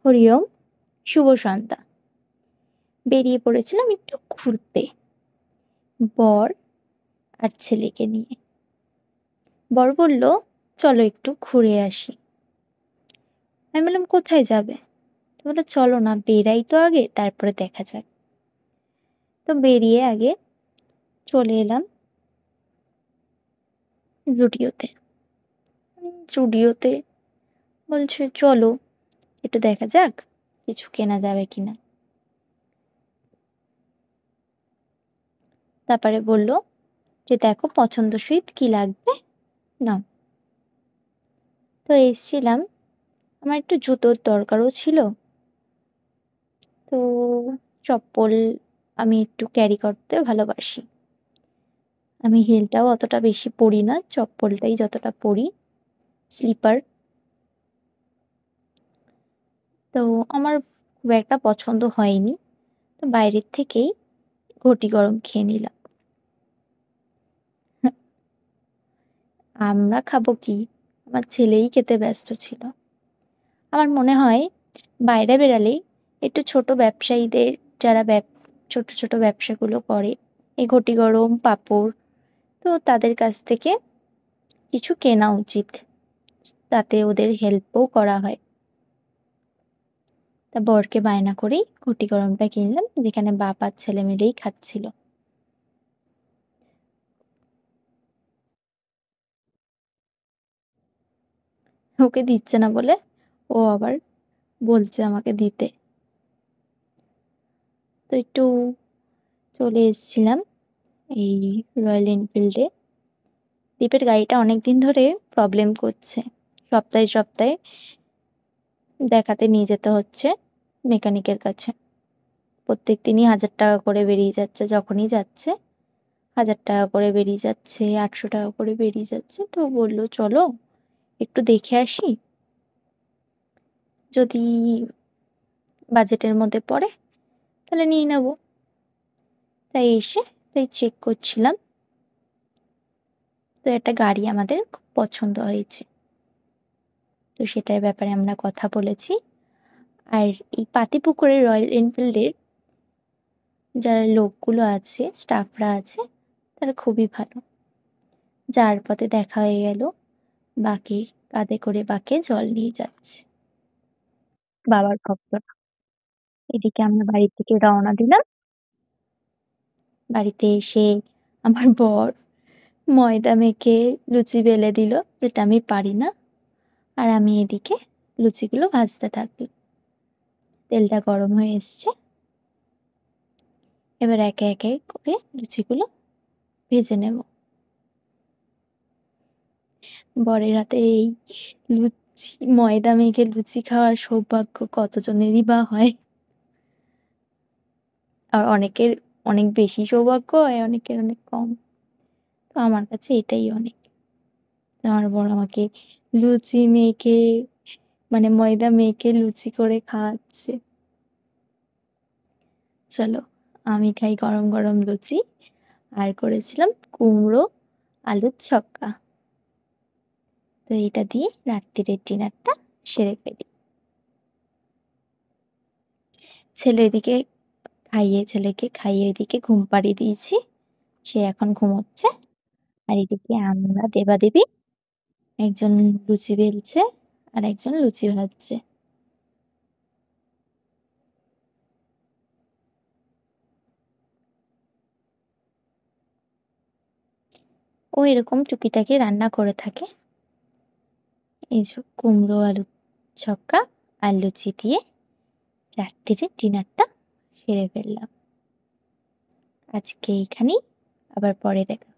হরি ওম, শুভ সন্ধ্যা। বেরিয়ে পড়েছিলাম একটু ঘুরতে, বর আর ছেলেকে নিয়ে। বর বলল, চলো একটু ঘুরে আসি। আমি বললাম, কোথায় যাবে? তো বললো, চলো না, বেরাই তো আগে, তারপরে দেখা যাক। তো বেরিয়ে আগে চলে এলাম জুডিওতে। জুডিওতে বলছে, চলো একটু দেখা যাক কিছু কেনা যাবে কিনা। তারপরে বলল যে, দেখো পছন্দসই কি লাগবে নাও। তো এসছিলাম, আমার একটু জুতোর দরকারও ছিল, তো চপ্পল আমি একটু ক্যারি করতে ভালোবাসি। আমি হিলটাও অতটা বেশি পরি না, চপ্পলটাই যতটা পরি, স্লিপার। তো আমার খুব একটা পছন্দ হয়নি, তো বাইরের থেকেই ঘটি গরম খেয়ে নিলাম। আমরা খাবো কি, আমার ছেলেই খেতে ব্যস্ত ছিল। আমার মনে হয় বাইরে বেরালেই একটু ছোট ব্যবসায়ীদের, যারা ছোট ছোট ব্যবসাগুলো করে, এই ঘটি গরম পাঁপড়, তো তাদের কাছ থেকে কিছু কেনা উচিত, তাতে ওদের হেল্পও করা হয়। তা বরকে বায়না করেই ঘটি গরমটা কিনলাম, যেখানে বাপ আর ছেলে মিলেই খাচ্ছিল। ওকে দিচ্ছে না বলে ও আবার বলছে আমাকে দিতে। তো একটু চলে এসেছিলাম এই রয়্যাল এনফিল্ডে। দীপের গাড়িটা অনেকদিন ধরে প্রবলেম করছে, সপ্তাহে সপ্তাহে দেখাতে নিয়ে যেতে হচ্ছে মেকানিকের কাছে। প্রত্যেক দিনই 1,000 টাকা করে বেরিয়ে যাচ্ছে, যখনই যাচ্ছে 1,000 টাকা করে বেরিয়ে যাচ্ছে, 800 টাকা করে বেরিয়ে যাচ্ছে। তো বললো, চলো একটু দেখে আসি, যদি বাজেটের মধ্যে পড়ে তাহলে নিয়ে নেব। তাই চেক করছিলাম, তো একটা গাড়ি আমাদের খুব পছন্দ হয়েছে, তো সেটার ব্যাপারে আমরা কথা বলেছি। আর এই পাতিপুকুরের রয়্যাল এনফিল্ডের যারা লোকগুলো আছে, স্টাফরা আছে, তারা খুবই ভালো। যার পথে দেখা হয়ে গেল, বাকে কাঁধে করে বাকে জল নিয়ে যাচ্ছে, বাবার ভক্ত। এদিকে আমরা বাড়ি থেকে রওনা দিলাম। বাড়িতে এসে আমার বর ময়দা মেখে লুচি বেলে দিল, যেটা আমি পারি না, আর আমি এদিকে লুচিগুলো ভাজতে থাকি। তেলটা গরম হয়ে এসছে, এবার একে একে করে লুচিগুলো ভেজে নেব। বরের হাতে এই লুচি, ময়দা মেখে লুচি খাওয়ার সৌভাগ্য কতজনেরই বা হয়। আর অনেকের অনেক বেশি সৌভাগ্য হয়, অনেকের অনেক কম। তো আমার কাছে এটাই অনেক। তো আমার বর আমাকে লুচি মেখে, মানে ময়দা মেখে লুচি করে খাওয়াচ্ছে। চলো আমি খাই গরম গরম লুচি, আর করেছিলাম কুমড়ো আলুর ছক্কা। তো এটা দিয়ে রাত্রিরের ডিনারটা সেরে ফেলি। ছেলেকে খাইয়ে এদিকে ঘুম পাড়িয়ে দিয়েছি, সে এখন ঘুমোচ্ছে। আর এদিকে আমরা দেবাদেবী, একজন লুচি বেলছে আর একজন লুচি ভাজছে। ও এরকম টুকিটাকি রান্না করে থাকে। এই যে কুমড়ো আলু ছক্কা আর লুচি দিয়ে রাত্রিরের ডিনারটা সেরে ফেললাম। আজকে এইখানেই, আবার পরে দেখা